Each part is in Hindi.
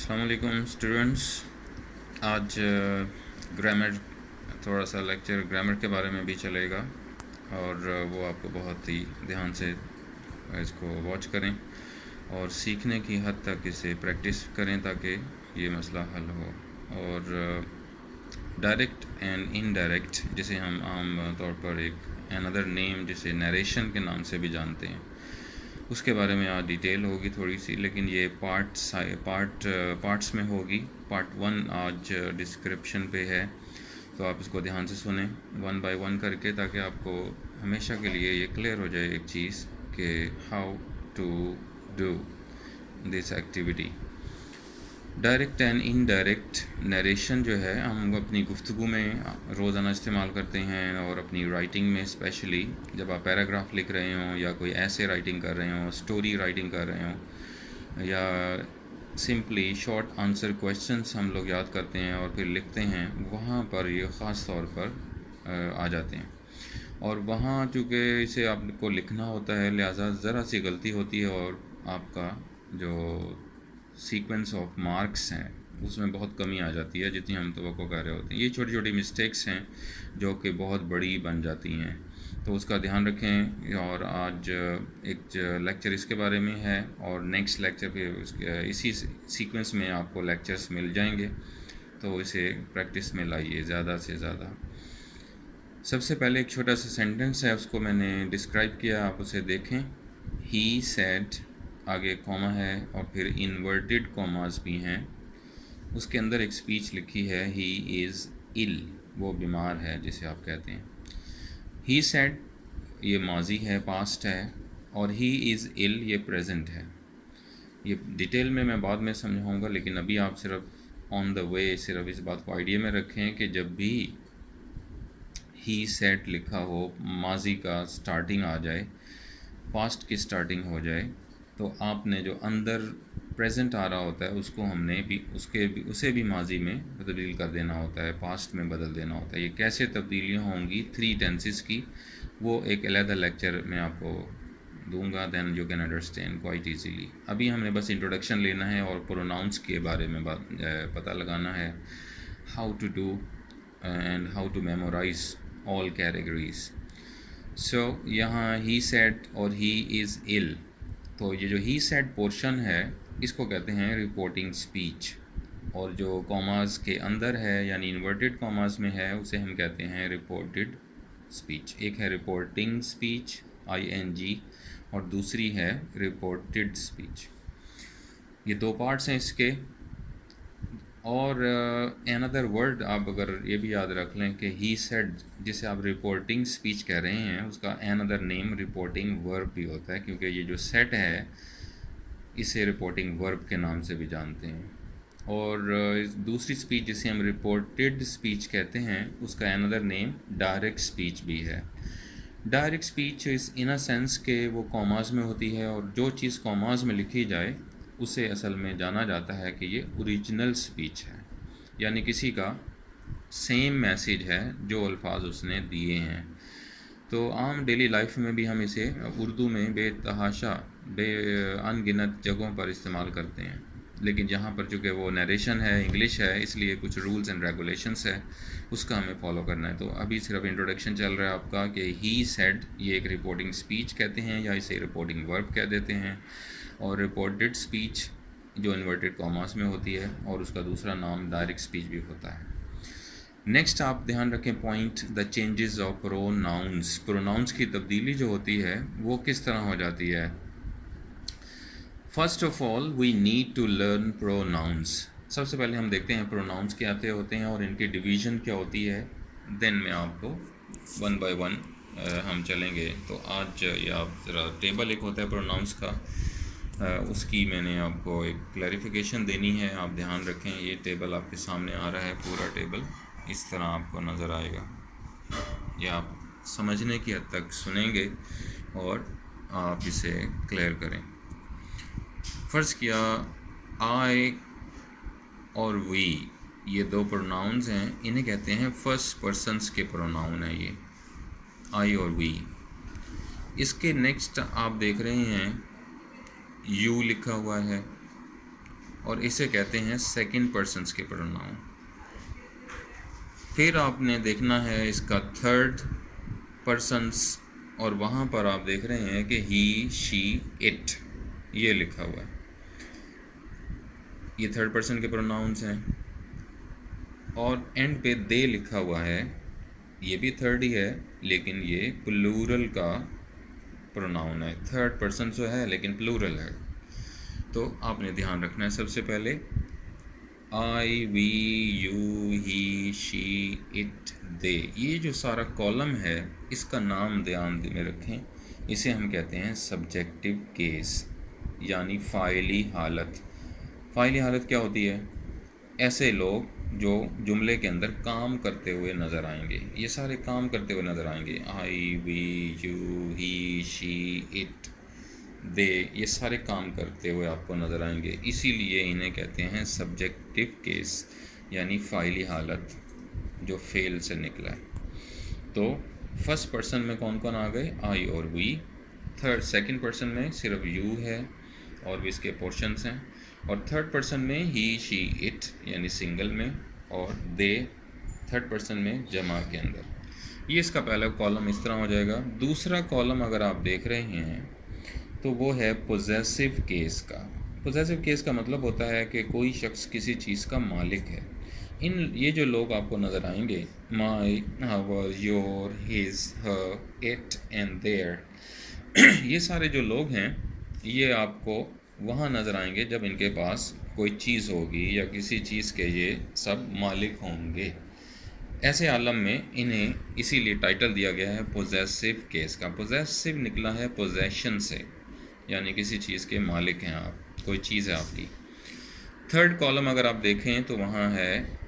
अस्सलाम वालेकुम स्टूडेंट्स। आज ग्रामर थोड़ा सा लेक्चर ग्रामर के बारे में भी चलेगा और वो आपको बहुत ही ध्यान से इसको वॉच करें और सीखने की हद तक इसे प्रैक्टिस करें ताकि ये मसला हल हो। और डायरेक्ट एंड इनडायरेक्ट जिसे हम आम तौर पर एक अनदर नेम जिसे नरेशन के नाम से भी जानते हैं, उसके बारे में आज डिटेल होगी थोड़ी सी, लेकिन ये पार्ट्स में होगी। पार्ट 1 आज डिस्क्रिप्शन पे है, तो आप इसको ध्यान से सुने वन बाय वन करके, ताकि आपको हमेशा के लिए ये क्लियर हो जाए एक चीज़ कि how to do this activity. Direct and indirect narration जो है हम अपनी गुफ्तगू में रोज़ाना इस्तेमाल करते हैं, और अपनी राइटिंग में स्पेशली जब आप पैराग्राफ लिख रहे हों या कोई ऐसे राइटिंग कर रहे हों, स्टोरी राइटिंग कर रहे हों, या सिंपली शॉर्ट आंसर क्वेश्चंस हम लोग याद करते हैं और फिर लिखते हैं, वहाँ पर ये ख़ास तौर पर आ जाते हैं। और वहाँ चूँकि इसे आपको लिखना होता है, लिहाजा ज़रा सी गलती होती है और आपका जो सीक्वेंस ऑफ मार्क्स हैं उसमें बहुत कमी आ जाती है जितनी हम तवक्को कर रहे होते हैं। ये छोटी छोटी मिस्टेक्स हैं जो कि बहुत बड़ी बन जाती हैं, तो उसका ध्यान रखें। और आज एक लेक्चर इसके बारे में है, और नेक्स्ट लेक्चर पे उसके इसी सीक्वेंस में आपको लेक्चर्स मिल जाएंगे, तो इसे प्रैक्टिस में लाइए ज़्यादा से ज़्यादा। सबसे पहले एक छोटा सा सेंटेंस है, उसको मैंने डिस्क्राइब किया, आप उसे देखें। ही सेड, आगे कॉमा है और फिर इन्वर्टेड कॉमास भी हैं। उसके अंदर एक स्पीच लिखी है, ही इज़ इल, वो बीमार है जिसे आप कहते हैं। ही सेड ये माजी है, पास्ट है, और ही इज़ इल ये प्रेजेंट है। ये डिटेल में मैं बाद में समझाऊंगा, लेकिन अभी आप सिर्फ ऑन द वे सिर्फ इस बात को आइडिया में रखें कि जब भी ही सेड लिखा हो, माजी का स्टार्टिंग आ जाए, पास्ट की स्टार्टिंग हो जाए, तो आपने जो अंदर प्रेजेंट आ रहा होता है उसको हमने भी उसे भी माजी में तब्दील कर देना होता है, पास्ट में बदल देना होता है। ये कैसे तब्दीलियाँ होंगी 3 टेंसेस की, वो एक अलग लेक्चर में आपको दूंगा, then you can understand quite easily. अभी हमने बस इंट्रोडक्शन लेना है और प्रोनाउंस के बारे में पता लगाना है, how to do and how to memorize all categories. So यहाँ ही सेड और ही इज़ इल, तो ये जो ही सेड पोर्शन है इसको कहते हैं रिपोर्टिंग स्पीच, और जो कॉमास के अंदर है यानी इन्वर्टेड कॉमास में है उसे हम कहते हैं रिपोर्टेड स्पीच। एक है रिपोर्टिंग स्पीच ING, और दूसरी है रिपोर्टेड स्पीच। ये 2 पार्ट्स हैं इसके। और अनदर वर्ड आप अगर ये भी याद रख लें कि ही सेड जिसे आप रिपोर्टिंग स्पीच कह रहे हैं, उसका अनदर नेम रिपोर्टिंग वर्ब भी होता है, क्योंकि ये जो सेट है इसे रिपोर्टिंग वर्ब के नाम से भी जानते हैं। और दूसरी स्पीच जिसे हम रिपोर्टेड स्पीच कहते हैं, उसका अनदर नेम डायरेक्ट स्पीच भी है। डायरेक्ट स्पीच इस इन अ सेंस के वो कॉमास में होती है, और जो चीज़ कॉमास में लिखी जाए उसे असल में जाना जाता है कि ये ओरिजिनल स्पीच है, यानी किसी का सेम मैसेज है जो अल्फाज उसने दिए हैं। तो आम डेली लाइफ में भी हम इसे उर्दू में बेतहाशा अनगिनत जगहों पर इस्तेमाल करते हैं, लेकिन जहाँ पर चूँकि वो नरेशन है, इंग्लिश है, इसलिए कुछ रूल्स एंड रेगुलेशंस है, उसका हमें फॉलो करना है। तो अभी सिर्फ इंट्रोडक्शन चल रहा है आपका कि ही सेड ये एक रिपोर्टिंग स्पीच कहते हैं, या इसे रिपोर्टिंग वर्ब कह देते हैं। और रिपोर्टेड स्पीच जो इन्वर्टेड कॉमास में होती है, और उसका दूसरा नाम डायरेक्ट स्पीच भी होता है। नेक्स्ट आप ध्यान रखें point, the changes of pronouns. Pronouns की तब्दीली जो होती है वो किस तरह हो जाती है। First of all we need to learn pronouns. सबसे पहले हम देखते हैं प्रोनाउंस क्या होते हैं और इनकी डिवीज़न क्या होती है, देन मैं आपको वन बाय वन हम चलेंगे। तो आज ये आप ज़रा टेबल एक होता है प्रोनाउंस का, उसकी मैंने आपको एक क्लैरिफिकेशन देनी है। आप ध्यान रखें, ये टेबल आपके सामने आ रहा है, पूरा टेबल इस तरह आपको नज़र आएगा। ये आप समझने की हद तक सुनेंगे और आप इसे क्लियर करें। फ़र्ज़ किया आई और वी, ये 2 प्रोनाउंस हैं, इन्हें कहते हैं फर्स्ट पर्सन्स के प्रोनाउन है ये, आई और वी। इसके नेक्स्ट आप देख रहे हैं यू लिखा हुआ है, और इसे कहते हैं सेकंड पर्सन्स के प्रोनाउन। फिर आपने देखना है इसका थर्ड पर्सन्स, और वहाँ पर आप देख रहे हैं कि ही, शी, इट ये लिखा हुआ है, ये थर्ड पर्सन के प्रोनाउंस हैं। और एंड पे दे लिखा हुआ है, ये भी थर्ड ही है लेकिन ये प्लूरल का प्रोनाउन है। थर्ड पर्सन जो है लेकिन प्लूरल है। तो आपने ध्यान रखना है सबसे पहले I, we, you, he, she, it, they, ये जो सारा कॉलम है इसका नाम ध्यान में रखें। इसे हम कहते हैं सब्जेक्टिव केस यानी फ़ाइली हालत। फ़ाइली हालत क्या होती है? ऐसे लोग जो जुमले के अंदर काम करते हुए नज़र आएंगे, ये सारे काम करते हुए नज़र आएंगे। I, we, you, he, she, it, they, ये सारे काम करते हुए आपको नज़र आएंगे, इसीलिए इन्हें कहते हैं सब्जेक्टिव केस यानी फ़ाइली हालत जो फेल से निकला है। तो फर्स्ट पर्सन में कौन कौन आ गए? आई और वी। सेकंड पर्सन में सिर्फ यू है और भी इसके पोर्शंस हैं। और थर्ड पर्सन में ही, शी, इट यानी सिंगल में, और दे थर्ड पर्सन में जमा के अंदर। ये इसका पहला कॉलम इस तरह हो जाएगा। दूसरा कॉलम अगर आप देख रहे हैं तो वो है पोजेसिव केस का। पोजेसिव केस का मतलब होता है कि कोई शख्स किसी चीज़ का मालिक है। ये जो लोग आपको नज़र आएंगे, my, our, your, his, her, it and their, ये सारे जो लोग हैं ये आपको वहाँ नज़र आएंगे जब इनके पास कोई चीज़ होगी या किसी चीज़ के ये सब मालिक होंगे। ऐसे आलम में इन्हें इसीलिए टाइटल दिया गया है पोजेसिव केस का। पोजेसिव निकला है पोजेशन से, यानी किसी चीज़ के मालिक हैं आप, कोई चीज़ है आपकी। थर्ड कॉलम अगर आप देखें तो वहाँ है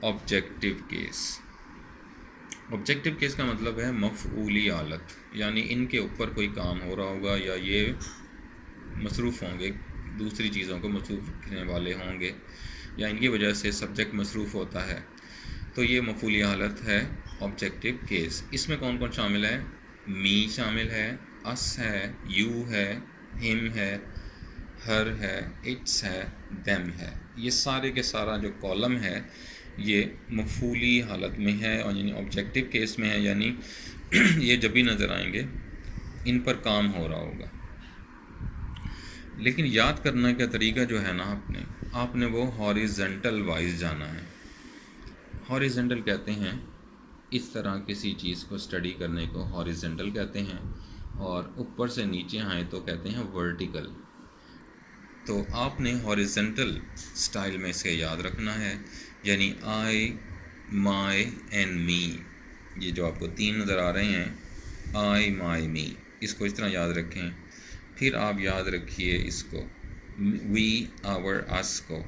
ऑब्जेक्टिव केस। ऑब्जेक्टिव केस का मतलब है मफ़ऊली हालत, यानी इनके ऊपर कोई काम हो रहा होगा या ये मसरूफ़ होंगे, दूसरी चीज़ों को मसरूफ़ रखने वाले होंगे या इनकी वजह से सब्जेक्ट मसरूफ़ होता है, तो ये मफ़ऊली हालत है ऑब्जेक्टिव केस। इसमें कौन कौन शामिल है? मी शामिल है, अस है, यू है, हिम है, हर है, इट्स है, देम है। ये सारे के सारा जो कॉलम है ये मफ़ऊली हालत में है और यानी ऑब्जेक्टिव केस में है, यानी ये जब भी नज़र आएंगे इन पर काम हो रहा होगा। लेकिन याद करने का तरीका जो है ना, आपने वो हॉरिजेंटल वाइज जाना है। हॉरिजेंटल कहते हैं इस तरह किसी चीज़ को स्टडी करने को हॉरिजेंटल कहते हैं, और ऊपर से नीचे आए तो कहते हैं वर्टिकल। तो आपने हॉरिजेंटल स्टाइल में इसे याद रखना है, यानी आई, माई एंड मी, ये जो आपको तीन नज़र आ रहे हैं, आई, माई, मी, इसको इस तरह याद रखें। फिर आप याद रखिए इसको वी, आवर, अस को।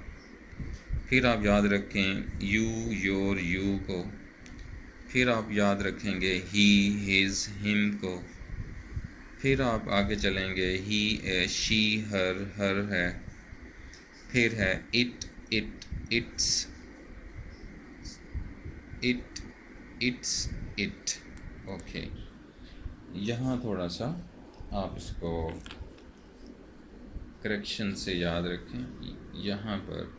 फिर आप याद रखें यू, योर, यू को। फिर आप याद रखेंगे ही, हिज, हिम को। फिर आप आगे चलेंगे ही, शी, हर है। फिर है it, it's, it's, it. Okay, यहाँ थोड़ा सा आप इसको करेक्शन से याद रखें, यहाँ पर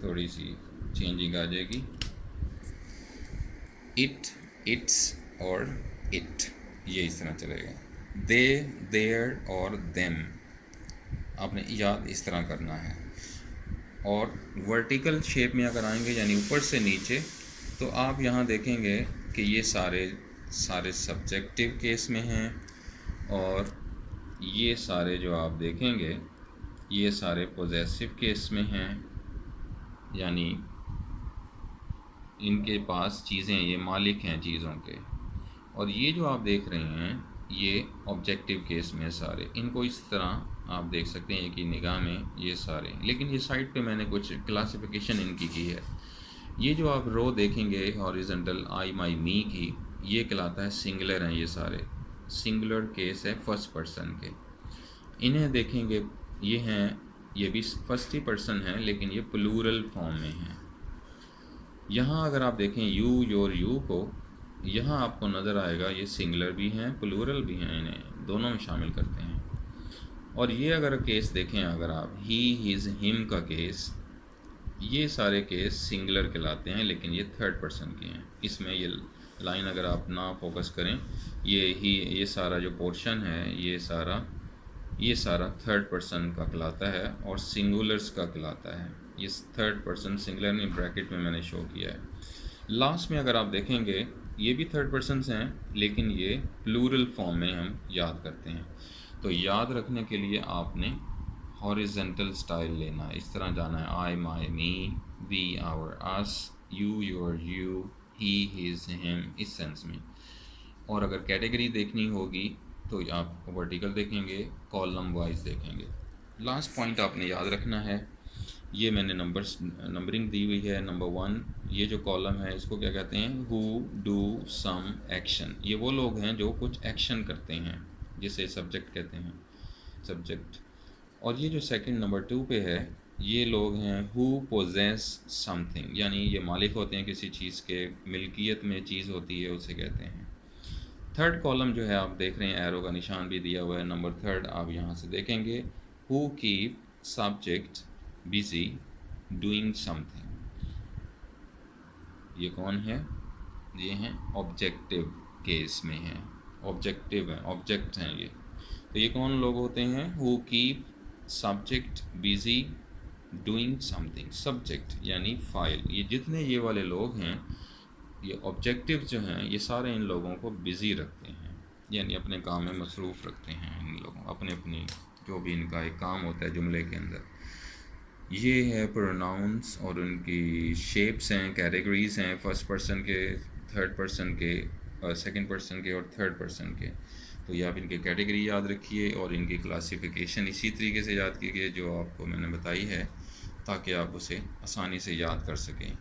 थोड़ी सी चेंजिंग आ जाएगी। इट, इट्स और इट, ये इस तरह चलेगा। दे, देयर और देम आपने याद इस तरह करना है। और वर्टिकल शेप में अगर आएंगे यानी ऊपर से नीचे, तो आप यहाँ देखेंगे कि ये सारे सब्जेक्टिव केस में हैं, और ये सारे जो आप देखेंगे ये सारे पोजेसिव केस में हैं, यानी इनके पास चीज़ें, ये मालिक हैं चीज़ों के। और ये जो आप देख रहे हैं ये ऑब्जेक्टिव केस में सारे, इनको इस तरह आप देख सकते हैं कि निगाह में ये सारे। लेकिन ये साइड पे मैंने कुछ क्लासिफिकेशन इनकी की है। ये जो आप रो देखेंगे हॉरिजॉन्टल आई, माई, मी की, ये कहलाता है सिंगुलर हैं, ये सारे सिंगुलर केस है फर्स्ट पर्सन के। इन्हें देखेंगे ये हैं, ये भी फर्स्ट ही पर्सन है लेकिन ये प्लूरल फॉर्म में हैं। यहाँ अगर आप देखें यू, योर, यू को, यहाँ आपको नज़र आएगा ये सिंगुलर भी हैं प्लूरल भी हैं, इन्हें दोनों में शामिल करते हैं। और ये अगर केस देखें, अगर आप ही, हिज, हिम का केस, ये सारे केस सिंगुलर कहलाते हैं, लेकिन ये थर्ड पर्सन के हैं। इसमें ये लाइन अगर आप ना फोकस करें, ये सारा जो पोर्शन है ये सारा थर्ड पर्सन का कहलाता है और सिंगुलर्स का कहलाता है। ये थर्ड पर्सन सिंगुलर में ब्रैकेट में मैंने शो किया है। लास्ट में अगर आप देखेंगे ये भी थर्ड पर्सन्स हैं, लेकिन ये प्लूरल फॉर्म में हम याद करते हैं। तो याद रखने के लिए आपने हॉरिजेंटल स्टाइल लेना है, इस तरह जाना है, I, my, me, we, our, us, you, your, you, he, his, him, इस सेंस में। और अगर कैटेगरी देखनी होगी तो आप वर्टिकल देखेंगे, कॉलम वाइज देखेंगे। लास्ट पॉइंट आपने याद रखना है, ये मैंने नंबरिंग दी हुई है। नंबर 1, ये जो कॉलम है इसको क्या कहते हैं, हु डू सम एक्शन। ये वो लोग हैं जो कुछ एक्शन करते हैं, जिसे सब्जेक्ट कहते हैं, सब्जेक्ट। और ये जो सेकंड नंबर 2 पे है, ये लोग हैं हु पोजेस समथिंग, यानी ये मालिक होते हैं किसी चीज़ के, मिल्कियत में चीज़ होती है उसे कहते हैं। थर्ड कॉलम जो है आप देख रहे हैं, एरो का निशान भी दिया हुआ है, नंबर 3 आप यहाँ से देखेंगे, who keep subject busy doing something. ये कौन है, ये हैं ऑब्जेक्टिव केस में हैं, ऑब्जेक्टिव हैं, ऑब्जेक्ट हैं ये। तो ये कौन लोग होते हैं, who keep subject busy doing something. Subject यानी फाइल, ये जितने ये वाले लोग हैं, ये ऑब्जेक्टिव जो हैं, ये सारे इन लोगों को बिज़ी रखते हैं, यानी अपने काम में मसरूफ़ रखते हैं इन लोगों, अपने अपनी जो भी इनका एक काम होता है जुमले के अंदर। ये है प्रोनाउंस और उनकी शेप्स हैं, कैटेगरीज़ हैं, फर्स्ट पर्सन के, थर्ड पर्सन के, सेकंड पर्सन के और थर्ड पर्सन के। तो ये आप इनके कैटेगरी याद रखिए और इनकी क्लासिफिकेशन इसी तरीके से याद कीजिए जो आपको मैंने बताई है, ताकि आप उसे आसानी से याद कर सकें।